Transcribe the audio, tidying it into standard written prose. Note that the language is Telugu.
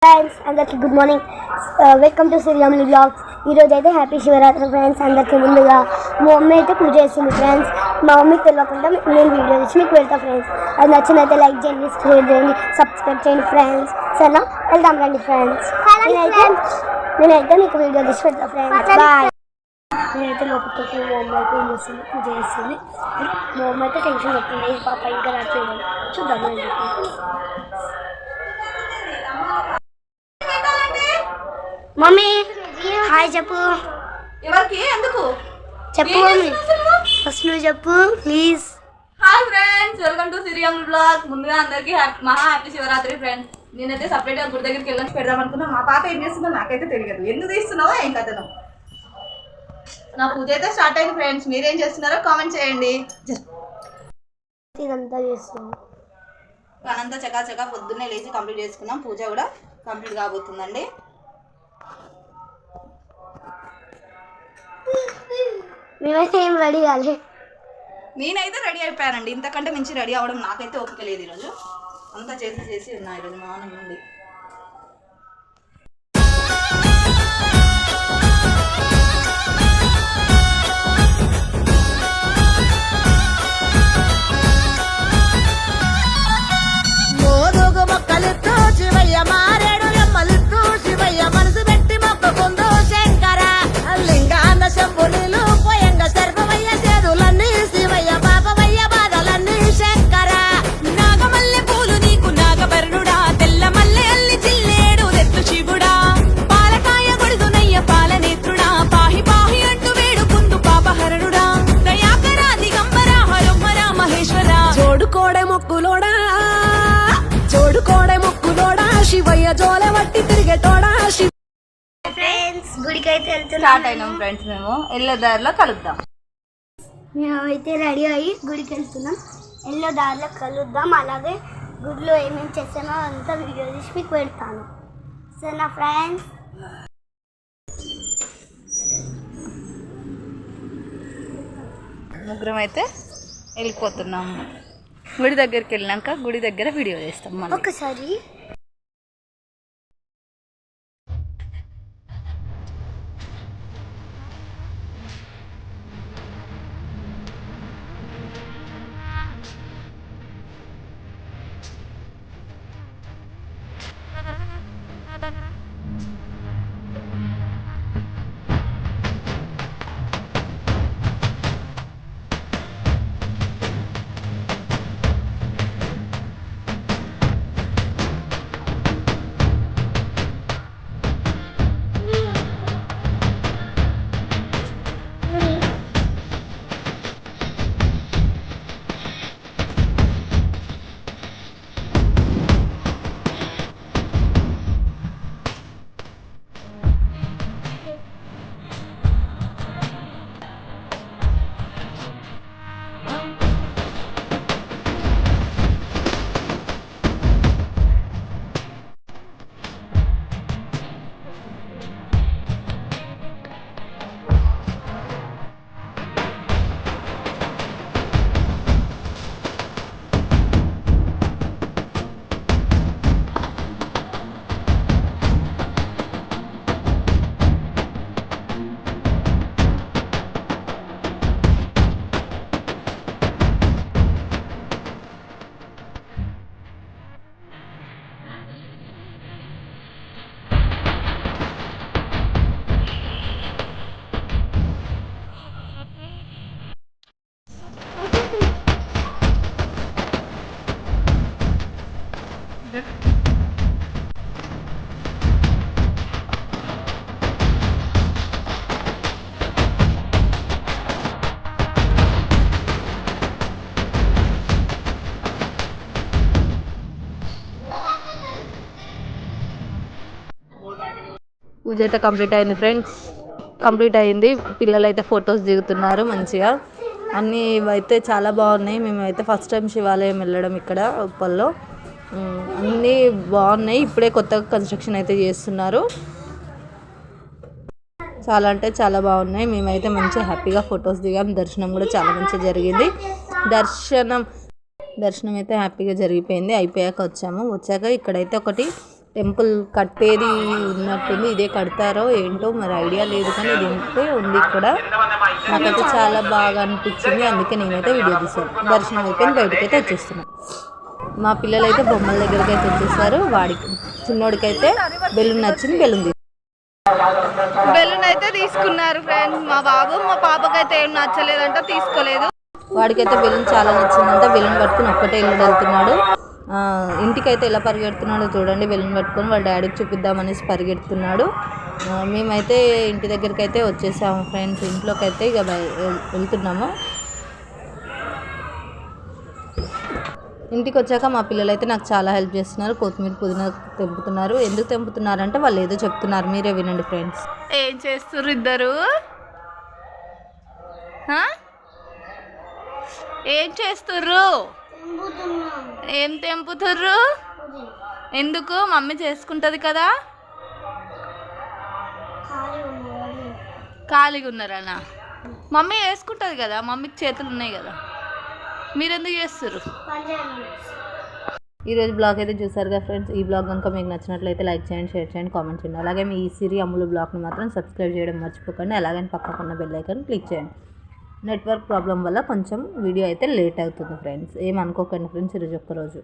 ఫ్రెండ్స్ అందరికి good morning. Welcome to Sriramulu blogs. ఈరోజు అయితే హ్యాపీ శివరాత్రి ఫ్రెండ్స్. అందరికీ ముందుగా మా మమ్మీ అయితే పూజ చేస్తుంది ఫ్రెండ్స్. మా మమ్మీకి తెలియకుండా నేను వీడియో తెచ్చి మీకు పెడతా ఫ్రెండ్స్. అది నచ్చినైతే లైక్ చేయండి, షేర్ చేయండి, సబ్స్క్రైబ్ చేయండి ఫ్రెండ్స్. సరేనా, వెళ్దాం రండి ఫ్రెండ్స్. నేనైతే మీకు వీడియో తెచ్చి పెడతా ఫ్రెండ్స్. బాయ్. నేనైతే లోపలికి మా మమ్మీ అయితే ఏం చేస్తుంది, పూజ చేస్తుంది. మా మమ్మీ అయితే టెన్షన్ పడుతుంది, పాప ఇంకా రాత్రి చూద్దాం. మమ్మీ హాయ్ చెప్పు. ఎవరికి ఎందుకు చెప్పు మమ్మీ, ఫస్ట్ నువ్వు చెప్పు please. Hi friends, welcome to cerium blog. ముందుగా అందరికి మహా హ్యాపీ శివరాత్రి ఫ్రెండ్స్. నేనైతే సపరేట్గా గుడి దగ్గరికి వెళ్ళి పెడదాం అనుకున్నా. మా పాప ఏం చేస్తుందో నాకైతే తెలియదు. ఎందుకు తీస్తున్నావో ఏం కథను. నా పూజ అయితే స్టార్ట్ అయింది ఫ్రెండ్స్. మీరేం చేస్తున్నారో కామెంట్ చేయండి. ఇదంతా చేస్తాం, పనంతా చకా పొద్దున్నే లేచి కంప్లీట్ చేసుకున్నాం. పూజ కూడా కంప్లీట్ కాబోతుందండి. మేమైతే ఏం రెడీ కాలే. నేనైతే రెడీ అయిపోయానండి. ఇంతకంటే మించి రెడీ అవ్వడం నాకైతే ఓపిక లేదు. ఈరోజు అంతా చేసి ఉన్నా ఈరోజు మార్నింగ్ నుండి. శివయ్య జోల వట్టి తిరిగేటోడా. ఫ్రెండ్స్ గుడికి అయితే వెళ్తున్నాం. స్టార్ట్ అయినాం ఫ్రెండ్స్. మేము ఎల్లో దారిలో కలుద్దాం. మేమైతే రెడీ అయ్యి గుడికి వెళ్తున్నాం. ఎల్లో దారిలో కలుద్దాం. అలాగే గుడిలో ఏమేమి చేస్తానో అంతా వీడియో తీసి మీకు పెడతాను. సరేనా ఫ్రెండ్స్. ముగ్గురం అయితే వెళ్ళిపోతున్నాము. గుడి దగ్గరికి వెళ్ళినాక గుడి దగ్గర వీడియో చేస్తాం మనం ఒకసారి. పూజ అయితే కంప్లీట్ అయింది ఫ్రెండ్స్. కంప్లీట్ అయింది. పిల్లలు అయితే ఫొటోస్ దిగుతున్నారు మంచిగా. అన్నీ అయితే చాలా బాగున్నాయి. మేమైతే ఫస్ట్ టైం శివాలయం వెళ్ళడం ఇక్కడ ఉప్పల్లో. అన్నీ బాగున్నాయి. ఇప్పుడే కొత్తగా కన్స్ట్రక్షన్ అయితే చేస్తున్నారు. చాలా అంటే చాలా బాగున్నాయి. మేమైతే మంచిగా హ్యాపీగా ఫొటోస్ దిగాం. దర్శనం కూడా చాలా మంచిగా జరిగింది. దర్శనం అయితే హ్యాపీగా జరిగిపోయింది. అయిపోయాక వచ్చాక ఇక్కడైతే ఒకటి టెంపుల్ కట్టేది ఉన్నట్టుంది, ఇదే కడతారో ఏంటో మరి ఐడియా లేదు, కానీ ఇది ఉంటే ఉంది ఇక్కడ. నాకైతే చాలా బాగా అనిపించింది, అందుకే నేనైతే వీడియో తీసాను. దర్శనం అయిపోయింది, బయటకైతే వచ్చేస్తున్నాను. మా పిల్లలు అయితే బొమ్మల దగ్గరికి అయితే వచ్చేసారు. వాడికి చిన్నోడికైతే బెలూన్ నచ్చింది, బెలూన్ అయితే తీసుకున్నారు ఫ్రెండ్స్. మా బాబు మా పాపకైతే ఏం నచ్చలేదంట, తీసుకోలేదు. వాడికైతే బెలూన్ చాలా నచ్చిందంట. బెలూన్ పట్టుకుని ఒక్కటే ఇల్లు వెళ్తున్నాడు. ఇంటికైతే ఎలా పరిగెడుతున్నాడో చూడండి. బెలూన్ పట్టుకొని వాళ్ళ డాడీకి చూపిద్దామనేసి పరిగెడుతున్నాడు. మేమైతే ఇంటి దగ్గరికి అయితే వచ్చేసాము ఫ్రెండ్స్. ఇంట్లోకి అయితే ఇక వెళ్తున్నాము. ఇంటికి వచ్చాక మా పిల్లలు అయితే నాకు చాలా హెల్ప్ చేస్తున్నారు. కొత్తిమీర పుదీనా తెంపుతున్నారు. ఎందుకు తెంపుతున్నారంటే వాళ్ళు ఏదో చెప్తున్నారు, మీరే వినండి ఫ్రెండ్స్. ఏం చేస్తుర్రు ఇద్దరు? ఏం చేస్తుర్రు? ఏం తెంపుతుర్రు? ఎందుకు? మమ్మీ చేసుకుంటుంది కదా. ఖాళీగా ఉన్నారనా? మమ్మీ వేసుకుంటుంది కదా, మమ్మీకి చేతులు ఉన్నాయి కదా, మీరెందుకు చేస్తారు? ఈరోజు బ్లాగ్ అయితే చూసారు కదా ఫ్రెండ్స్. ఈ బ్లాగ్ కనుక మీకు నచ్చినట్లయితే లైక్ చేయండి, షేర్ చేయండి, కామెంట్ చేయండి. అలాగే మీ ఈ సిరి అమ్ములు బ్లాగ్ని మాత్రం సబ్స్క్రైబ్ చేయడం మర్చిపోకండి. అలాగే పక్కకున్న బెల్ ఐకాన్ క్లిక్ చేయండి. నెట్వర్క్ ప్రాబ్లం వల్ల కొంచెం వీడియో అయితే లేట్ అవుతుంది ఫ్రెండ్స్, ఏమనుకోకండి ఫ్రెండ్స్ ఈరోజు ఒక్కరోజు.